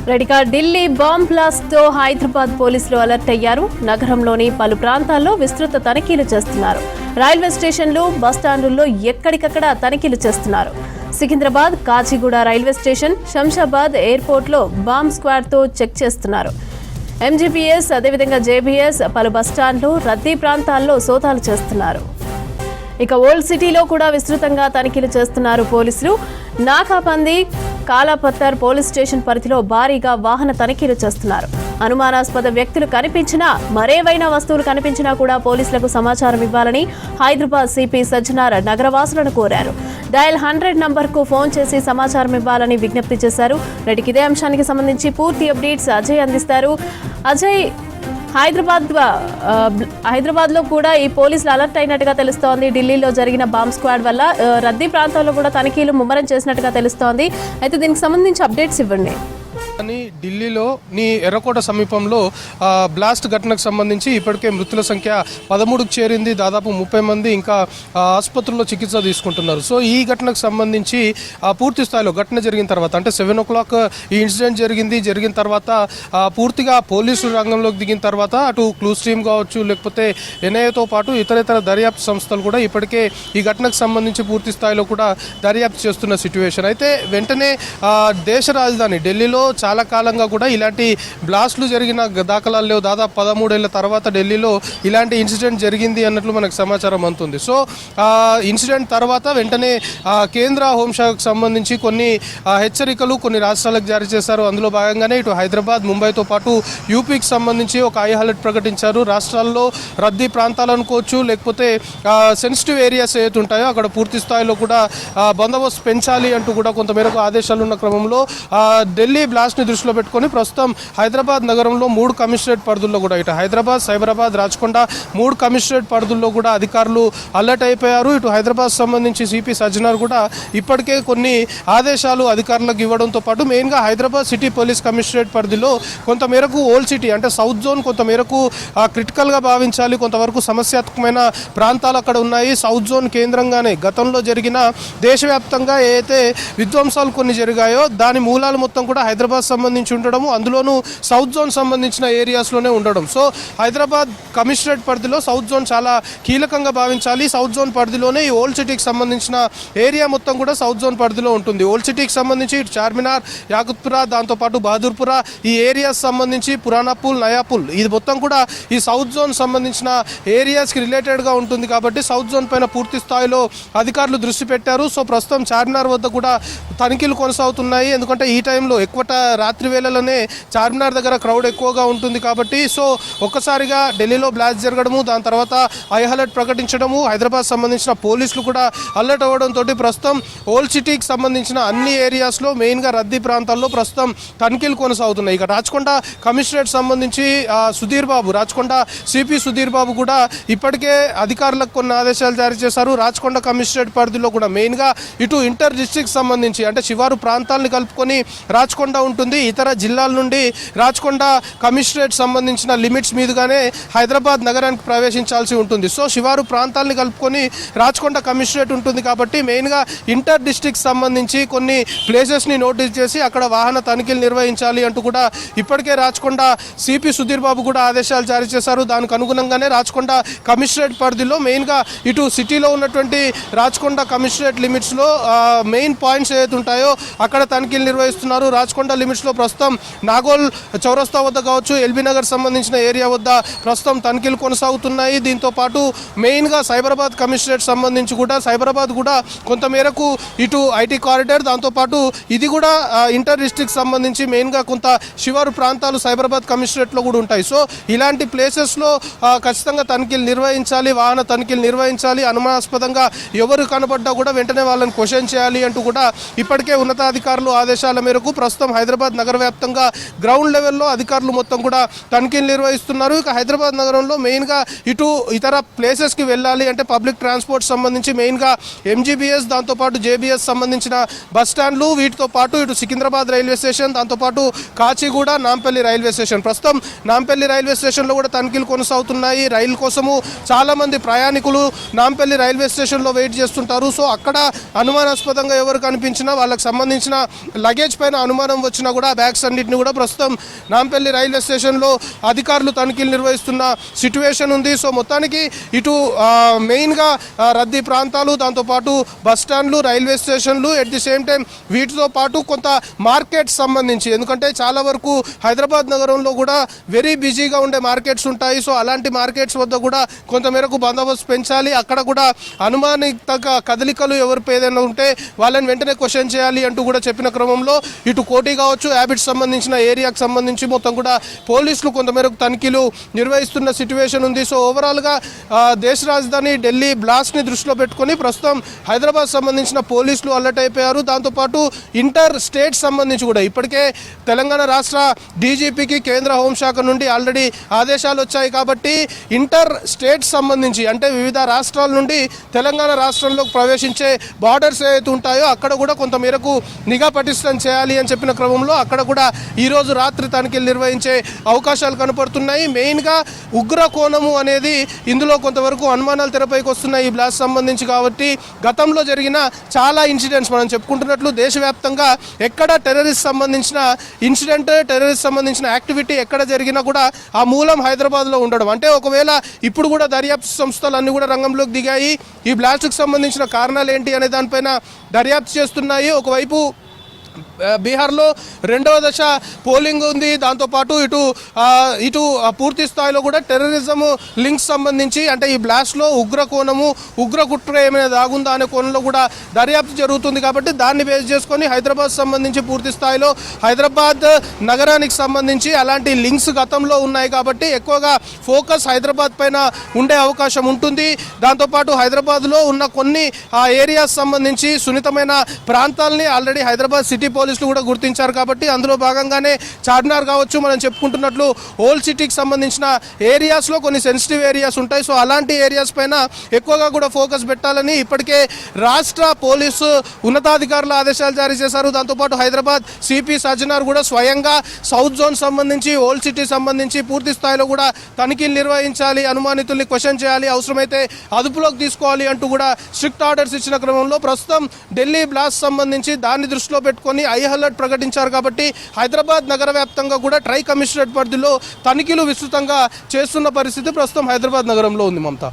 రెడికా Delhi bomb blast తో హైదరాబాద్ పోలీసులు alert అయ్యారు. నగరంలోని పలు ప్రాంతాల్లో విస్తృత తనిఖీలు చేస్తున్నారు. రైల్వే స్టేషన్లు, బస్టాండుల్లో ఎక్కడికక్కడ తనిఖీలు చేస్తున్నారు. సికింద్రాబాద్, కాచిగూడ రైల్వే స్టేషన్, శంషాబాద్ ఎయిర్పోర్ట్లో బాంబ్ స్క్వాడ్ తో చెక్ చేస్తున్నారు. ఎంజీపీఎస్, అదేవిధంగా జేబీఎస్, పలు బస్టాండ్లు, రద్దీ ప్రాంతాల్లో సోదాలు చేస్తున్నారు. ఇక ఓల్డ్ సిటీలో కూడా విస్తృతంగా తనిఖీలు చేస్తున్నారు పోలీసులు. నాకాపంది, కాలాపత్తర్ పోలీస్ స్టేషన్ పరిధిలో భారీగా వాహన తనిఖీలు చేస్తున్నారు. అనుమానాస్పద వ్యక్తులు కనిపించినా, మరేవైనా వస్తువులు కనిపించినా కూడా పోలీసులకు సమాచారం ఇవ్వాలని హైదరాబాద్ సిపి సజ్జనార్ నగరవాసులను కోరారు. డయల్ 100 నంబర్కు ఫోన్ చేసి సమాచారం ఇవ్వాలని విజ్ఞప్తి చేశారు. రెడ్డికి ఇదే అంశానికి సంబంధించి పూర్తి అప్డేట్స్ అజయ్ అందిస్తారు. అజయ్, హైదరాబాద్లో కూడా ఈ పోలీసులు అలర్ట్ అయినట్టుగా తెలుస్తోంది. ఢిల్లీలో జరిగిన బాంబ్ స్క్వాడ్ వల్ల రద్దీ ప్రాంతాల్లో కూడా తనిఖీలు ముమ్మరం చేసినట్టుగా తెలుస్తోంది. అయితే దీనికి సంబంధించి అప్డేట్స్ ఇవ్వండి. కానీ ఢిల్లీలో ఎర్రకోట సమీపంలో బ్లాస్ట్ ఘటనకు సంబంధించి ఇప్పటికే మృతుల సంఖ్య 13కు చేరింది. దాదాపు 30 మంది ఇంకా ఆసుపత్రుల్లో చికిత్స తీసుకుంటున్నారు. సో ఈ ఘటనకు సంబంధించి పూర్తి స్థాయిలో ఘటన జరిగిన తర్వాత, అంటే 7 o'clock ఈ ఇన్సిడెంట్ జరిగిన తర్వాత పూర్తిగా పోలీసులు రంగంలోకి దిగిన తర్వాత అటు క్లూస్ టీమ్ కావచ్చు, లేకపోతే ఎన్ఐఏతో పాటు ఇతర దర్యాప్తు సంస్థలు కూడా ఇప్పటికే ఈ ఘటనకు సంబంధించి పూర్తి స్థాయిలో కూడా దర్యాప్తు చేస్తున్న సిచ్యువేషన్. అయితే వెంటనే దేశ రాజధాని ఢిల్లీలో చాలా కాలంగా కూడా ఇలాంటి బ్లాస్ట్లు జరిగిన దాఖలాలు లేవు. దాదాపు 13 ఏళ్ల తర్వాత ఢిల్లీలో ఇలాంటి ఇన్సిడెంట్ జరిగింది అన్నట్లు మనకు సమాచారం అందుతుంది. సో ఇన్సిడెంట్ తర్వాత వెంటనే కేంద్ర హోంశాఖకు సంబంధించి కొన్ని హెచ్చరికలు కొన్ని రాష్ట్రాలకు జారీ చేశారు. అందులో భాగంగానే ఇటు హైదరాబాద్, ముంబైతో పాటు యూపీకి సంబంధించి ఒక హై అలర్ట్ ప్రకటించారు. రాష్ట్రాల్లో రద్దీ ప్రాంతాలు అనుకోవచ్చు, లేకపోతే సెన్సిటివ్ ఏరియాస్ ఏవైతే ఉంటాయో అక్కడ పూర్తి స్థాయిలో కూడా బందోబస్తు పెంచాలి అంటూ కూడా కొంతమేరకు ఆదేశాలు ఉన్న క్రమంలో ఢిల్లీ బ్లాస్ట్ని దృష్టిలో పెట్టుకొని ప్రస్తుతం హైదరాబాద్ నగరంలో 3 కమిషనరేట్ పరిధుల్లో కూడా, ఇటు హైదరాబాద్, సైబరాబాద్, రాచకొండ 3 కమిషనరేట్ పరిధుల్లో కూడా అధికారులు అలర్ట్ అయిపోయారు. ఇటు హైదరాబాద్ సంబంధించి సిపి సజ్జనార్ కూడా ఇప్పటికే కొన్ని ఆదేశాలు అధికారులకు ఇవ్వడంతో పాటు మెయిన్గా హైదరాబాద్ సిటీ పోలీస్ కమిషనరేట్ పరిధిలో కొంతమేరకు ఓల్డ్ సిటీ అంటే సౌత్ జోన్ కొంతమేరకు క్రిటికల్గా భావించాలి. కొంతవరకు సమస్యాత్మకమైన ప్రాంతాలు అక్కడ ఉన్నాయి. సౌత్ జోన్ కేంద్రంగానే గతంలో జరిగిన దేశవ్యాప్తంగా ఏదైతే విధ్వంసాలు కొన్ని జరిగాయో దాని మూలాలు మొత్తం కూడా హైదరాబాద్ సంబంధించి ఉండడము, అందులోనూ సౌత్ జోన్ సంబంధించిన ఏరియాస్లోనే ఉండడం. సో హైదరాబాద్ కమిషనరేట్ పరిధిలో సౌత్ జోన్ చాలా కీలకంగా భావించాలి. సౌత్ జోన్ పరిధిలోనే ఈ ఓల్డ్ సిటీకి సంబంధించిన ఏరియా మొత్తం కూడా సౌత్ జోన్ పరిధిలో ఉంటుంది. ఓల్డ్ సిటీకి సంబంధించి చార్మినార్, యాకుత్పురా, దాంతోపాటు బహదూర్పురా ఈ ఏరియాస్ సంబంధించి పురాణాపూల్, నయాపూల్ ఇది మొత్తం కూడా ఈ సౌత్ జోన్ సంబంధించిన ఏరియాస్కి రిలేటెడ్గా ఉంటుంది. కాబట్టి సౌత్ జోన్ పైన పూర్తి స్థాయిలో అధికారులు దృష్టి పెట్టారు. సో ప్రస్తుతం చార్మినార్ వద్ద కూడా తనిఖీలు కొనసాగుతున్నాయి. ఎందుకంటే ఈ టైంలో ఎక్కువ రాత్రి వేళలోనే చార్మినార్ దగ్గర క్రౌడ్ ఎక్కువగా ఉంటుంది కాబట్టి సో ఒక్కసారిగా ఢిల్లీలో బ్లాస్ట్ జరగడము, దాని తర్వాత హై అలర్ట్ ప్రకటించడము, హైదరాబాద్ సంబంధించిన పోలీసులు కూడా అలర్ట్ అవ్వడంతో ప్రస్తుతం ఓల్డ్ సిటీకి సంబంధించిన అన్ని ఏరియాస్లో మెయిన్గా రద్దీ ప్రాంతాల్లో ప్రస్తుతం తనిఖీలు కొనసాగుతున్నాయి. ఇక రాచకొండ కమిషనరేట్ సంబంధించి సుధీర్ బాబు, రాచకొండ సిపి సుధీర్ బాబు కూడా ఇప్పటికే అధికారులకు కొన్ని ఆదేశాలు జారీ చేశారు. రాచకొండ కమిషనరేట్ పరిధిలో కూడా మెయిన్గా ఇటు ఇంటర్ డిస్ట్రిక్ట్ సంబంధించి అంటే శివారు ప్రాంతాలను కలుపుకొని రాచకొండ ఉంటుంది. ఇతర జిల్లాల నుండి రాచకొండ కమిషనరేట్ సంబంధించిన లిమిట్స్ మీదుగానే హైదరాబాద్ నగరానికి ప్రవేశించాల్సి ఉంటుంది. సో శివారు ప్రాంతాలని కలుపుకొని రాచకొండ కమిషనరేట్ ఉంటుంది కాబట్టి మెయిన్గా ఇంటర్ డిస్ట్రిక్ట్ సంబంధించి కొన్ని ప్లేసెస్ని నోటీస్ చేసి అక్కడ వాహన తనిఖీలు నిర్వహించాలి అంటూ కూడా ఇప్పటికే రాచకొండ సిపి సుధీర్ బాబు కూడా ఆదేశాలు జారీ చేశారు. దానికి అనుగుణంగానే రాచకొండ కమిషనరేట్ పరిధిలో మెయిన్గా ఇటు సిటీలో ఉన్నటువంటి రాచకొండ కమిషనరేట్ లిమిట్స్లో మెయిన్ పాయింట్స్ ఏవైతే ఉంటాయో అక్కడ తనిఖీలు నిర్వహిస్తున్నారు. రాచకొండ లిమిట్స్లో ప్రస్తుతం నాగోల్ చౌరస్తా వద్ద కావచ్చు, ఎల్బీ నగర్ సంబంధించిన ఏరియా వద్ద ప్రస్తుతం తనిఖీలు కొనసాగుతున్నాయి. దీంతో పాటు మెయిన్గా సైబరాబాద్ కమిషనరేట్ సంబంధించి కూడా సైబరాబాద్ కూడా కొంతమేరకు ఇటు ఐటీ కారిడార్, దాంతోపాటు ఇది కూడా ఇంటర్ డిస్ట్రిక్ట్ సంబంధించి మెయిన్గా కొంత శివారు ప్రాంతాలు సైబరాబాద్ కమిషనరేట్లో కూడా ఉంటాయి. సో ఇలాంటి ప్లేసెస్లో ఖచ్చితంగా తనిఖీలు నిర్వహించాలి, వాహన తనిఖీలు నిర్వహించాలి. అనుమానాస్పదంగా ఎవరు కనబడ్డా కూడా వెంటనే వాళ్ళని క్వశ్చన్ చేయాలి అంటూ కూడా ఇప్పటికే ఉన్నతాధికారులు ఆదేశాల మేరకు ప్రస్తుతం హైదరాబాద్ నగర వ్యాప్తంగా గ్రౌండ్ లెవెల్లో అధికారులు మొత్తం కూడా తనిఖీలు నిర్వహిస్తున్నారు. ఇక హైదరాబాద్ నగరంలో మెయిన్గా ఇటు ఇతర ప్లేసెస్కి వెళ్ళాలి అంటే పబ్లిక్ ట్రాన్స్పోర్ట్ సంబంధించి మెయిన్గా ఎంజీబీఎస్, దాంతోపాటు జేబీఎస్ సంబంధించిన బస్ స్టాండ్లు, వీటితో పాటు ఇటు సికింద్రాబాద్ రైల్వే స్టేషన్, దాంతోపాటు కాచిగూడ, నాంపల్లి రైల్వే స్టేషన్. ప్రస్తుతం నాంపల్లి రైల్వే స్టేషన్లో కూడా తనిఖీలు కొనసాగుతున్నాయి. రైలు కోసము చాలామంది ప్రయాణికులు నాంపల్లి రైల్వే స్టేషన్లో వెయిట్ చేస్తుంటారు. సో అక్కడ అనుమానాస్పదంగా ఎవరు కనిపించినా వాళ్ళకి సంబంధించిన లగేజ్ పైన అనుమానం వచ్చిన సంబంధించిన కూడా బ్యాగ్స్ అన్నింటినీ కూడా ప్రస్తుతం నాంపల్లి రైల్వే స్టేషన్లో అధికారులు తనిఖీలు నిర్వహిస్తున్న సిట్యువేషన్ ఉంది. సో మొత్తానికి ఇటు మెయిన్గా రద్దీ ప్రాంతాలు, దాంతోపాటు బస్ స్టాండ్లు, రైల్వే స్టేషన్లు, ఎట్ ది సేమ్ టైం వీటితో పాటు కొంత మార్కెట్స్ సంబంధించి, ఎందుకంటే చాలా వరకు హైదరాబాద్ నగరంలో కూడా వెరీ బిజీగా ఉండే మార్కెట్స్ ఉంటాయి. సో అలాంటి మార్కెట్స్ వద్ద కూడా కొంతమేరకు బందోబస్తు పెంచాలి. అక్కడ కూడా అనుమానిత కదలికలు ఎవరిపై ఏదైనా ఉంటే వాళ్ళని వెంటనే క్వశ్చన్ చేయాలి అంటూ కూడా చెప్పిన క్రమంలో ఇటు కోటి కావచ్చు, హ్యాబిట్స్ సంబంధించిన ఏరియాకి సంబంధించి మొత్తం కూడా పోలీసులు కొంతమేరకు తనిఖీలు నిర్వహిస్తున్న సిట్యువేషన్ ఉంది. సో ఓవరాల్గా దేశ రాజధాని ఢిల్లీ బ్లాస్ట్ని దృష్టిలో పెట్టుకొని ప్రస్తుతం హైదరాబాద్ సంబంధించిన పోలీసులు అలర్ట్ అయిపోయారు. దాంతోపాటు ఇంటర్ స్టేట్ సంబంధించి కూడా ఇప్పటికే తెలంగాణ రాష్ట్ర డీజీపీకి కేంద్ర హోంశాఖ నుండి ఆల్రెడీ ఆదేశాలు వచ్చాయి. కాబట్టి ఇంటర్ స్టేట్ సంబంధించి అంటే వివిధ రాష్ట్రాల నుండి తెలంగాణ రాష్ట్రంలోకి ప్రవేశించే బార్డర్స్ ఏవైతే ఉంటాయో అక్కడ కూడా కొంత మేరకు నిఘా పటిష్టం చేయాలి అని చెప్పిన క్రమంలో అక్కడ కూడా ఈరోజు రాత్రి తనిఖీలు నిర్వహించే అవకాశాలు కనపడుతున్నాయి. మెయిన్గా ఉగ్ర కోణము అనేది ఇందులో కొంతవరకు అనుమానాలు తెరపైకి వస్తున్నాయి ఈ బ్లాస్ట్ సంబంధించి. కాబట్టి గతంలో జరిగిన చాలా ఇన్సిడెంట్స్ మనం చెప్పుకుంటున్నట్లు దేశవ్యాప్తంగా ఎక్కడ టెర్రరిస్ట్ సంబంధించిన ఇన్సిడెంట్, టెర్రరిస్ట్ సంబంధించిన యాక్టివిటీ ఎక్కడ జరిగినా కూడా ఆ మూలం హైదరాబాద్లో ఉండడం. అంటే ఒకవేళ ఇప్పుడు కూడా దర్యాప్తు సంస్థలు అన్ని కూడా రంగంలోకి దిగాయి. ఈ బ్లాస్ట్కి సంబంధించిన కారణాలు ఏంటి అనే దానిపైన దర్యాప్తు చేస్తున్నాయి. ఒకవైపు బీహార్లో రెండవ దశ పోలింగ్ ఉంది. దాంతోపాటు ఇటు పూర్తి స్థాయిలో కూడా టెర్రరిజం లింక్స్ సంబంధించి అంటే ఈ బ్లాస్ట్లో ఉగ్ర కోణము, ఉగ్ర కుట్ర ఏమైనా దాగుందా అనే కోణంలో కూడా దర్యాప్తు జరుగుతుంది. కాబట్టి దాన్ని బేస్ చేసుకొని హైదరాబాద్ సంబంధించి పూర్తి స్థాయిలో హైదరాబాద్ నగరానికి సంబంధించి అలాంటి లింక్స్ గతంలో ఉన్నాయి. కాబట్టి ఎక్కువగా ఫోకస్ హైదరాబాద్ పైన ఉండే అవకాశం ఉంటుంది. దాంతోపాటు హైదరాబాద్లో ఉన్న కొన్ని ఏరియాస్ సంబంధించి సున్నితమైన ప్రాంతాలని ఆల్రెడీ హైదరాబాద్ సిటీ పోలీసులు కూడా గుర్తించారు. కాబట్టి అందులో భాగంగానే చార్మినార్ కావచ్చు, మనం చెప్పుకుంటున్నట్లు ఓల్డ్ సిటీకి సంబంధించిన ఏరియాస్లో కొన్ని సెన్సిటివ్ ఏరియాస్ ఉంటాయి. సో అలాంటి ఏరియాస్ పైన ఎక్కువగా కూడా ఫోకస్ పెట్టాలని ఇప్పటికే రాష్ట్ర పోలీసు ఉన్నతాధికారుల ఆదేశాలు జారీ చేశారు. దాంతోపాటు హైదరాబాద్ సిపి సజ్జనార్ కూడా స్వయంగా సౌత్ జోన్ సంబంధించి, ఓల్డ్ సిటీ సంబంధించి పూర్తి స్థాయిలో కూడా తనిఖీలు నిర్వహించాలి, అనుమానితుల్ని క్వశ్చన్ చేయాలి, అవసరమైతే అదుపులోకి తీసుకోవాలి అంటూ కూడా స్ట్రిక్ట్ ఆర్డర్స్ ఇచ్చిన క్రమంలో ప్రస్తుతం ఢిల్లీ బ్లాస్ట్ సంబంధించి దాన్ని దృష్టిలో పెట్టుకొని హై అలర్ట్ ప్రకటించారు. కాబట్టి హైదరాబాద్ నగర వ్యాప్తంగా కూడా ట్రై కమిషనరేట్ పరిధిలో తనిఖీలు విస్తృతంగా చేస్తున్న పరిస్థితి ప్రస్తుతం హైదరాబాద్ నగరంలో ఉంది. మమతా.